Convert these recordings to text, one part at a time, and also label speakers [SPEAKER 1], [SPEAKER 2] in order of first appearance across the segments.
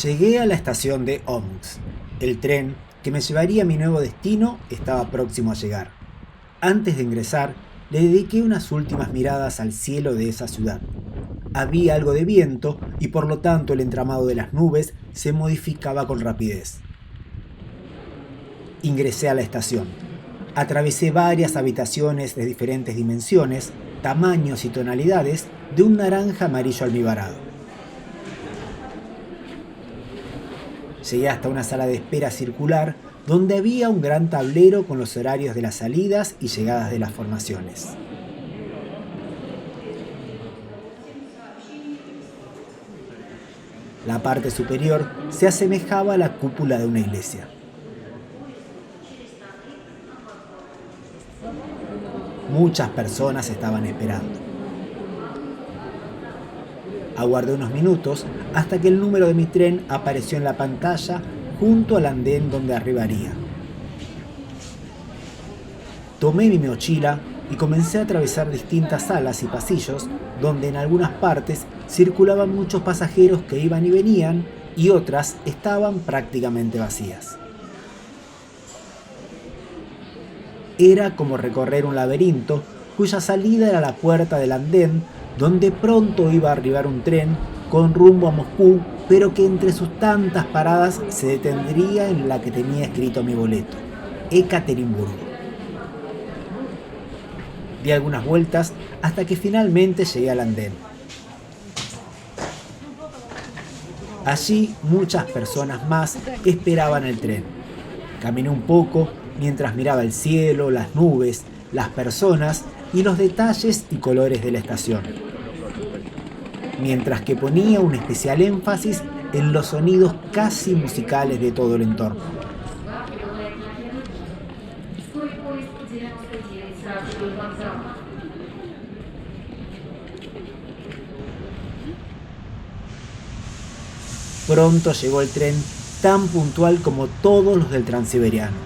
[SPEAKER 1] Llegué a la estación de Omsk. El tren que me llevaría a mi nuevo destino estaba próximo a llegar. Antes de ingresar, le dediqué unas últimas miradas al cielo de esa ciudad. Había algo de viento y por lo tanto el entramado de las nubes se modificaba con rapidez. Ingresé a la estación. Atravesé varias habitaciones de diferentes dimensiones, tamaños y tonalidades de un naranja amarillo almibarado. Llegué hasta una sala de espera circular donde había un gran tablero con los horarios de las salidas y llegadas de las formaciones. La parte superior se asemejaba a la cúpula de una iglesia. Muchas personas estaban esperando. Aguardé unos minutos hasta que el número de mi tren apareció en la pantalla junto al andén donde arribaría. Tomé mi mochila y comencé a atravesar distintas salas y pasillos donde en algunas partes circulaban muchos pasajeros que iban y venían y otras estaban prácticamente vacías. Era como recorrer un laberinto cuya salida era la puerta del andén donde pronto iba a arribar un tren con rumbo a Moscú, pero que entre sus tantas paradas se detendría en la que tenía escrito mi boleto, Ekaterimburgo. Di algunas vueltas hasta que finalmente llegué al andén. Allí muchas personas más esperaban el tren. Caminé un poco mientras miraba el cielo, las nubes, las personas y los detalles y colores de la estación, mientras que ponía un especial énfasis en los sonidos casi musicales de todo el entorno. Pronto llegó el tren tan puntual como todos los del Transiberiano.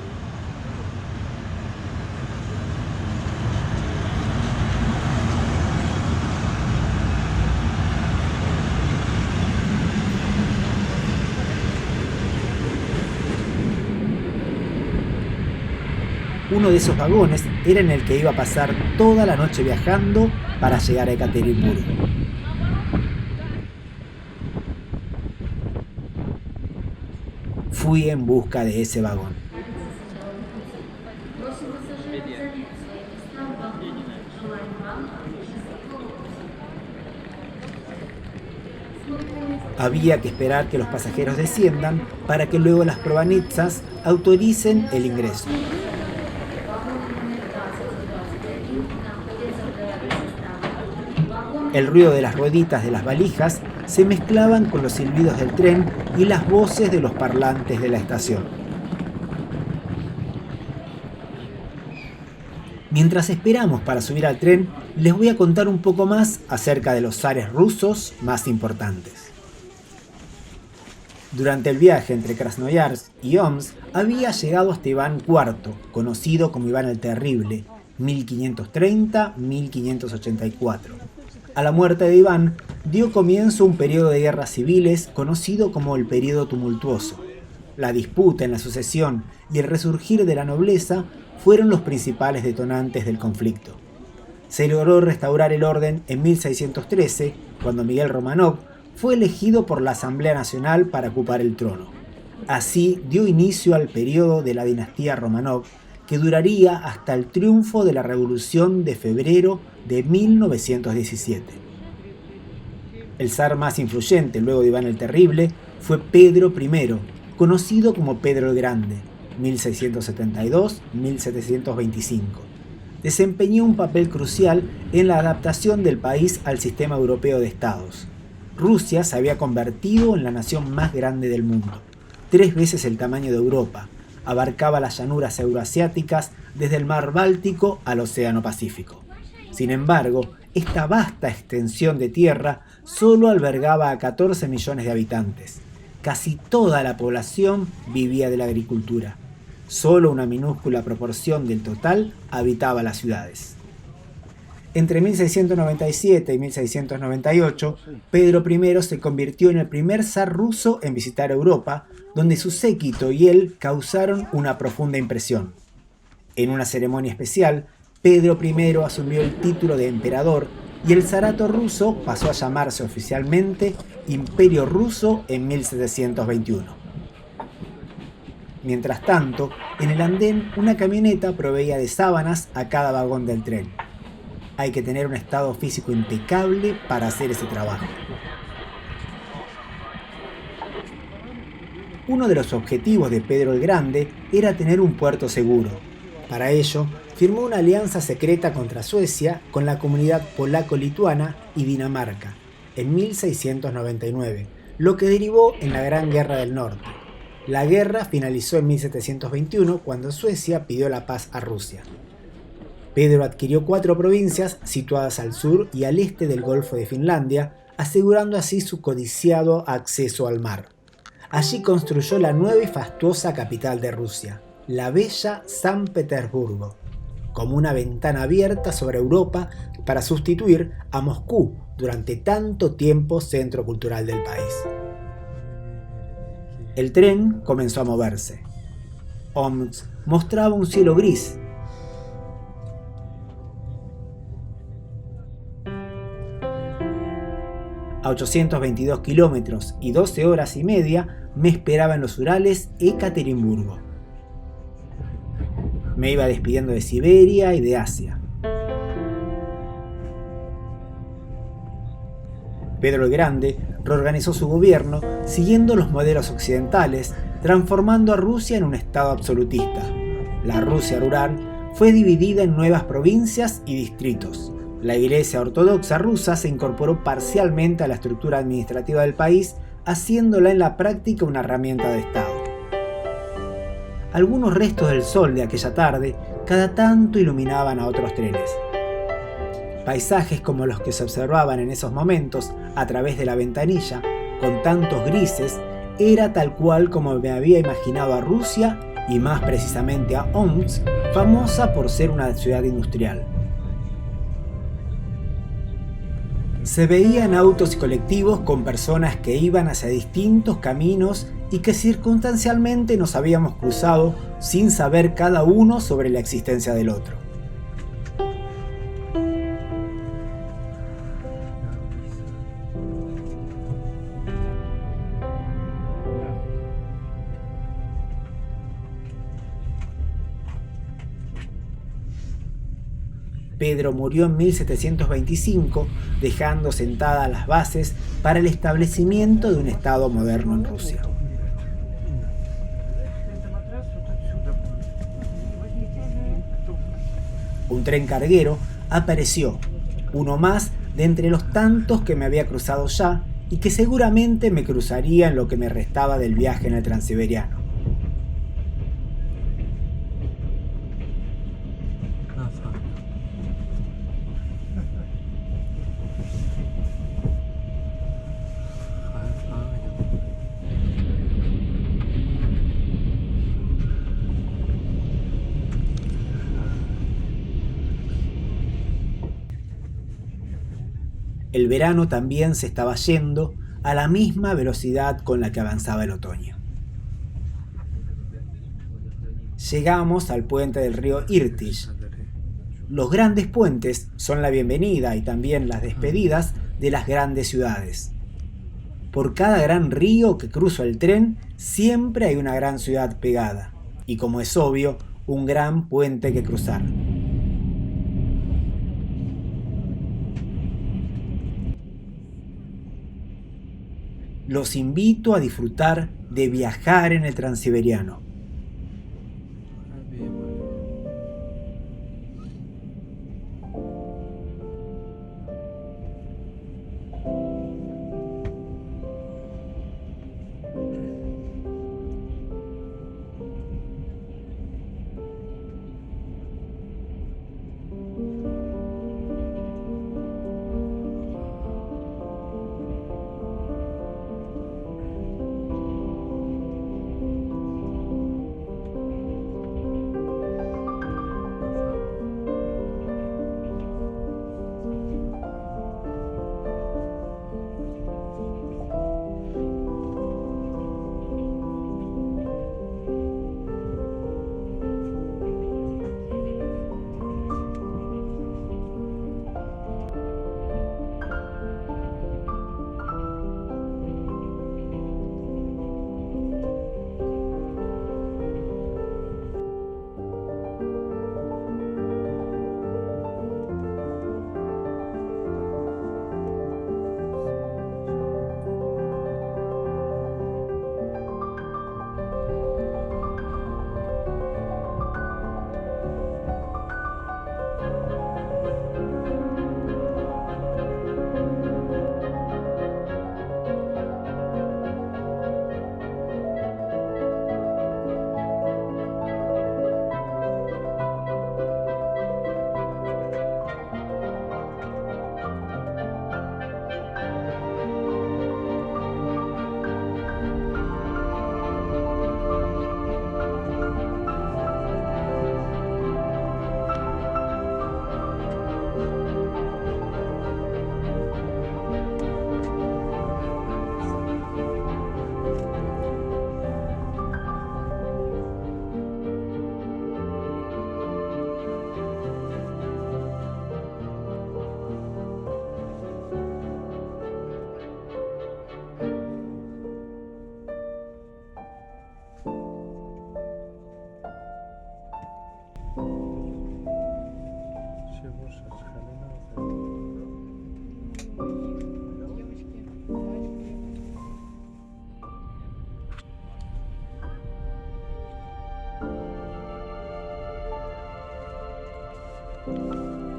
[SPEAKER 1] Uno de esos vagones era en el que iba a pasar toda la noche viajando para llegar a Ekaterimburgo. Fui en busca de ese vagón. Había que esperar que los pasajeros desciendan para que luego las provanitsas autoricen el ingreso. El ruido de las rueditas de las valijas se mezclaban con los silbidos del tren y las voces de los parlantes de la estación. Mientras esperamos para subir al tren, les voy a contar un poco más acerca de los zares rusos más importantes. Durante el viaje entre Krasnoyarsk y Omsk había llegado hasta Iván IV, conocido como Iván el Terrible, 1530-1584. A la muerte de Iván dio comienzo un periodo de guerras civiles conocido como el Período Tumultuoso. La disputa en la sucesión y el resurgir de la nobleza fueron los principales detonantes del conflicto. Se logró restaurar el orden en 1613, cuando Miguel Romanov fue elegido por la Asamblea Nacional para ocupar el trono. Así dio inicio al periodo de la dinastía Romanov, que duraría hasta el triunfo de la Revolución de febrero de 1917. El zar más influyente luego de Iván el Terrible fue Pedro I, conocido como Pedro el Grande, 1672-1725. Desempeñó un papel crucial en la adaptación del país al sistema europeo de estados. Rusia se había convertido en la nación más grande del mundo, 3 veces el tamaño de Europa. Abarcaba las llanuras euroasiáticas desde el mar Báltico al Océano Pacífico. Sin embargo, esta vasta extensión de tierra solo albergaba a 14 millones de habitantes. Casi toda la población vivía de la agricultura. Solo una minúscula proporción del total habitaba las ciudades. Entre 1697 y 1698, Pedro I se convirtió en el primer zar ruso en visitar Europa, donde su séquito y él causaron una profunda impresión. En una ceremonia especial, Pedro I asumió el título de emperador y el zarato ruso pasó a llamarse oficialmente Imperio Ruso en 1721. Mientras tanto, en el andén una camioneta proveía de sábanas a cada vagón del tren. Hay que tener un estado físico impecable para hacer ese trabajo. Uno de los objetivos de Pedro el Grande era tener un puerto seguro. Para ello, firmó una alianza secreta contra Suecia con la comunidad polaco-lituana y Dinamarca en 1699, lo que derivó en la Gran Guerra del Norte. La guerra finalizó en 1721 cuando Suecia pidió la paz a Rusia. Pedro adquirió 4 provincias situadas al sur y al este del Golfo de Finlandia, asegurando así su codiciado acceso al mar. Allí construyó la nueva y fastuosa capital de Rusia, la bella San Petersburgo, como una ventana abierta sobre Europa para sustituir a Moscú durante tanto tiempo centro cultural del país. El tren comenzó a moverse. Omsk mostraba un cielo gris. A 822 kilómetros y 12 horas y media me esperaba en los Urales Ekaterimburgo. Me iba despidiendo de Siberia y de Asia. Pedro el Grande reorganizó su gobierno siguiendo los modelos occidentales, transformando a Rusia en un estado absolutista. La Rusia rural fue dividida en nuevas provincias y distritos. La Iglesia Ortodoxa rusa se incorporó parcialmente a la estructura administrativa del país, haciéndola en la práctica una herramienta de Estado. Algunos restos del sol de aquella tarde cada tanto iluminaban a otros trenes. Paisajes como los que se observaban en esos momentos a través de la ventanilla, con tantos grises, era tal cual como me había imaginado a Rusia y más precisamente a Omsk, famosa por ser una ciudad industrial. Se veían autos y colectivos con personas que iban hacia distintos caminos y que circunstancialmente nos habíamos cruzado sin saber cada uno sobre la existencia del otro. Pedro murió en 1725, dejando sentadas las bases para el establecimiento de un Estado moderno en Rusia. Un tren carguero apareció, uno más de entre los tantos que me había cruzado ya y que seguramente me cruzaría en lo que me restaba del viaje en el Transiberiano. El verano también se estaba yendo a la misma velocidad con la que avanzaba el otoño. Llegamos al puente del río Irtysh. Los grandes puentes son la bienvenida y también las despedidas de las grandes ciudades. Por cada gran río que cruza el tren, siempre hay una gran ciudad pegada, y como es obvio, un gran puente que cruzar. Los invito a disfrutar de viajar en el Transiberiano.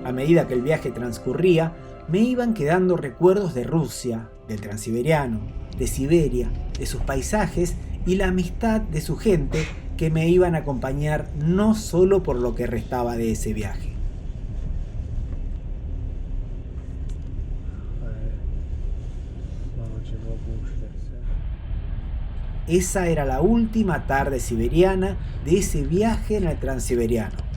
[SPEAKER 1] A medida que el viaje transcurría, me iban quedando recuerdos de Rusia, del Transiberiano, de Siberia, de sus paisajes y la amistad de su gente que me iban a acompañar no solo por lo que restaba de ese viaje. Esa era la última tarde siberiana de ese viaje en el Transiberiano.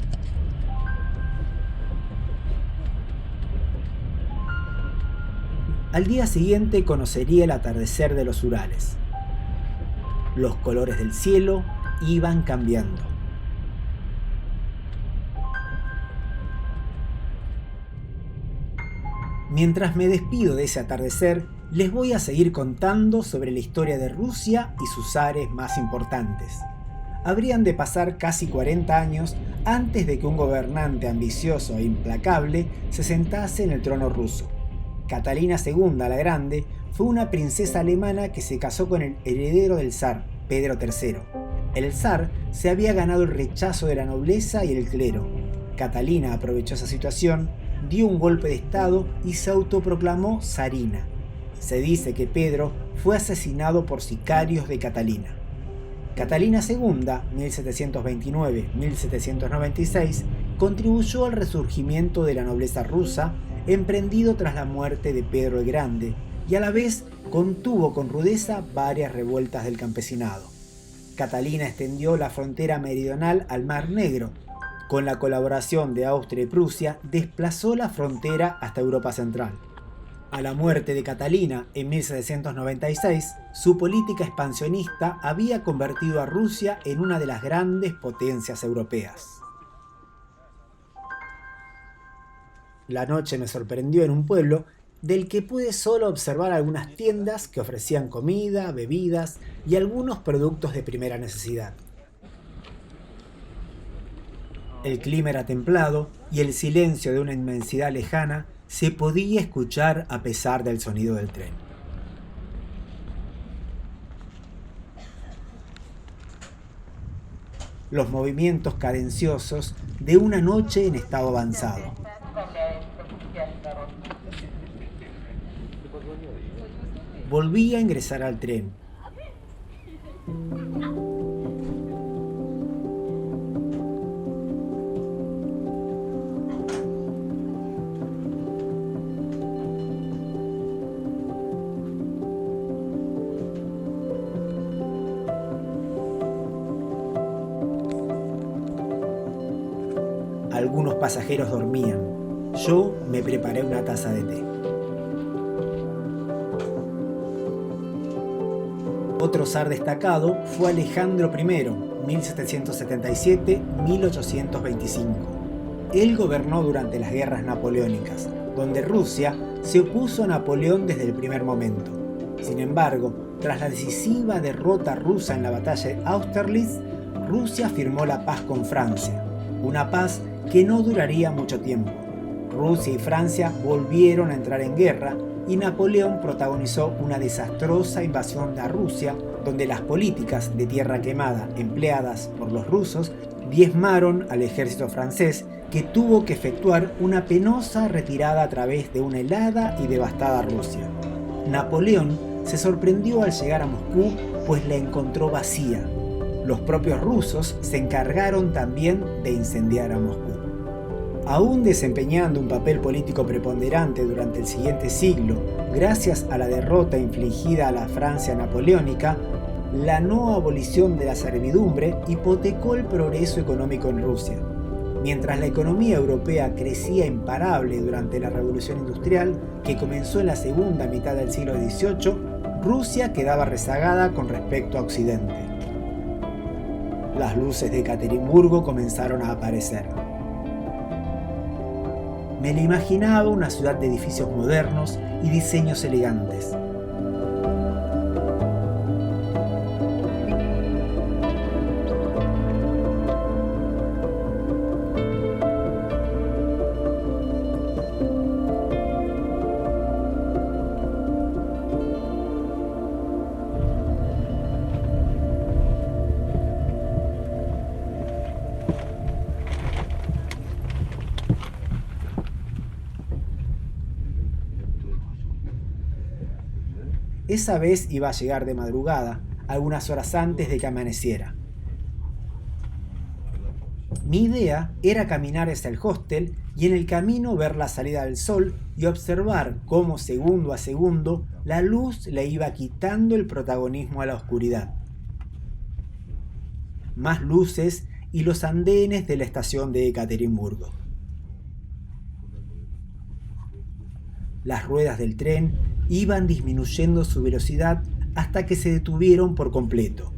[SPEAKER 1] Al día siguiente conocería el atardecer de los Urales. Los colores del cielo iban cambiando. Mientras me despido de ese atardecer, les voy a seguir contando sobre la historia de Rusia y sus zares más importantes. Habrían de pasar casi 40 años antes de que un gobernante ambicioso e implacable se sentase en el trono ruso. Catalina II la Grande fue una princesa alemana que se casó con el heredero del zar, Pedro III. El zar se había ganado el rechazo de la nobleza y el clero. Catalina aprovechó esa situación, dio un golpe de estado y se autoproclamó zarina. Se dice que Pedro fue asesinado por sicarios de Catalina. Catalina II, 1729-1796, contribuyó al resurgimiento de la nobleza rusa, emprendido tras la muerte de Pedro el Grande, y a la vez contuvo con rudeza varias revueltas del campesinado. Catalina extendió la frontera meridional al Mar Negro. Con la colaboración de Austria y Prusia, desplazó la frontera hasta Europa Central. A la muerte de Catalina en 1796, su política expansionista había convertido a Rusia en una de las grandes potencias europeas. La noche me sorprendió en un pueblo del que pude solo observar algunas tiendas que ofrecían comida, bebidas y algunos productos de primera necesidad. El clima era templado y el silencio de una inmensidad lejana se podía escuchar a pesar del sonido del tren. Los movimientos cadenciosos de una noche en estado avanzado. Volví a ingresar al tren. Algunos pasajeros dormían. Yo me preparé una taza de té. Otro zar destacado fue Alejandro I, 1777-1825. Él gobernó durante las guerras napoleónicas, donde Rusia se opuso a Napoleón desde el primer momento. Sin embargo, tras la decisiva derrota rusa en la batalla de Austerlitz, Rusia firmó la paz con Francia, una paz que no duraría mucho tiempo. Rusia y Francia volvieron a entrar en guerra y Napoleón protagonizó una desastrosa invasión a Rusia, donde las políticas de tierra quemada empleadas por los rusos diezmaron al ejército francés, que tuvo que efectuar una penosa retirada a través de una helada y devastada Rusia. Napoleón se sorprendió al llegar a Moscú, pues la encontró vacía. Los propios rusos se encargaron también de incendiar a Moscú. Aún desempeñando un papel político preponderante durante el siguiente siglo, gracias a la derrota infligida a la Francia napoleónica, la no abolición de la servidumbre hipotecó el progreso económico en Rusia. Mientras la economía europea crecía imparable durante la Revolución Industrial, que comenzó en la segunda mitad del siglo XVIII, Rusia quedaba rezagada con respecto a Occidente. Las luces de Ekaterimburgo comenzaron a aparecer. Me la imaginaba una ciudad de edificios modernos y diseños elegantes. Esa vez iba a llegar de madrugada, algunas horas antes de que amaneciera. Mi idea era caminar hacia el hostel y en el camino ver la salida del sol y observar cómo segundo a segundo la luz le iba quitando el protagonismo a la oscuridad. Más luces y los andenes de la estación de Ekaterimburgo. Las ruedas del tren iban disminuyendo su velocidad hasta que se detuvieron por completo.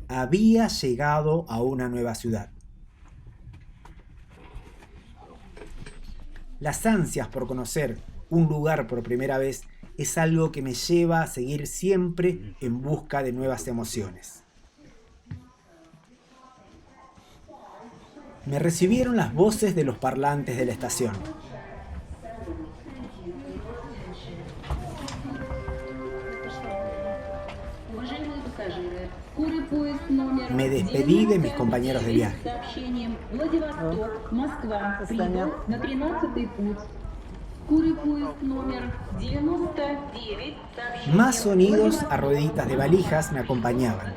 [SPEAKER 1] Había llegado a una nueva ciudad. Las ansias por conocer un lugar por primera vez es algo que me lleva a seguir siempre en busca de nuevas emociones. Me recibieron las voces de los parlantes de la estación. Me despedí de mis compañeros de viaje. Más sonidos a rueditas de valijas me acompañaban.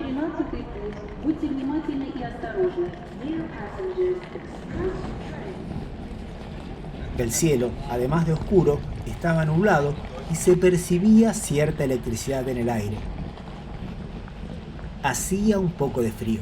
[SPEAKER 1] El cielo, además de oscuro, estaba nublado y se percibía cierta electricidad en el aire. Hacía un poco de frío.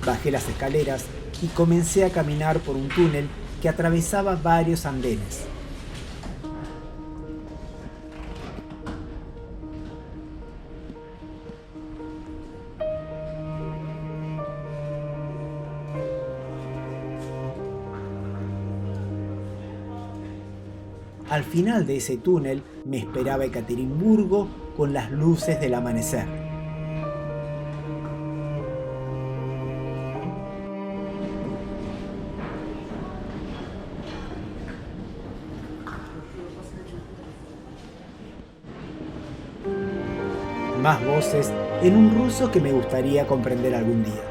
[SPEAKER 1] Bajé las escaleras y comencé a caminar por un túnel que atravesaba varios andenes. Al final de ese túnel me esperaba Ekaterimburgo con las luces del amanecer. Más voces en un ruso que me gustaría comprender algún día.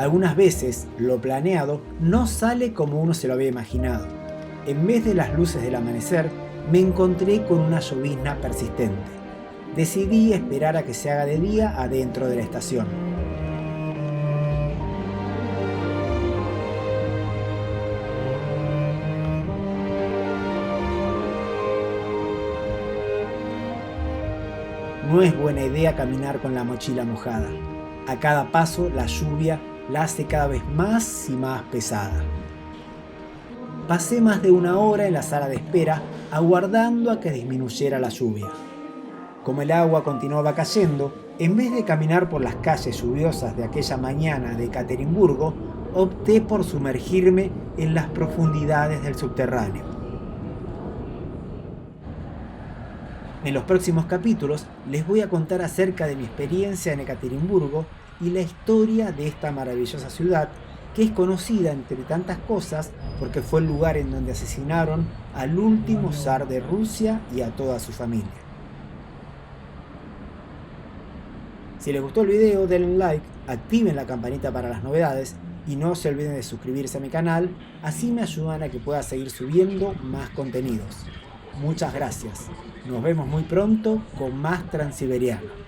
[SPEAKER 1] Algunas veces lo planeado no sale como uno se lo había imaginado. En vez de las luces del amanecer, me encontré con una llovizna persistente. Decidí esperar a que se haga de día adentro de la estación. No es buena idea caminar con la mochila mojada. A cada paso, la lluvia la hace cada vez más y más pesada. Pasé más de una hora en la sala de espera aguardando a que disminuyera la lluvia. Como el agua continuaba cayendo, en vez de caminar por las calles lluviosas de aquella mañana de Ekaterimburgo, opté por sumergirme en las profundidades del subterráneo. En los próximos capítulos les voy a contar acerca de mi experiencia en Ekaterimburgo y la historia de esta maravillosa ciudad que es conocida entre tantas cosas porque fue el lugar en donde asesinaron al último zar de Rusia y a toda su familia. Si les gustó el video, denle un like, activen la campanita para las novedades y no se olviden de suscribirse a mi canal, así me ayudan a que pueda seguir subiendo más contenidos. Muchas gracias. Nos vemos muy pronto con más Transiberiano.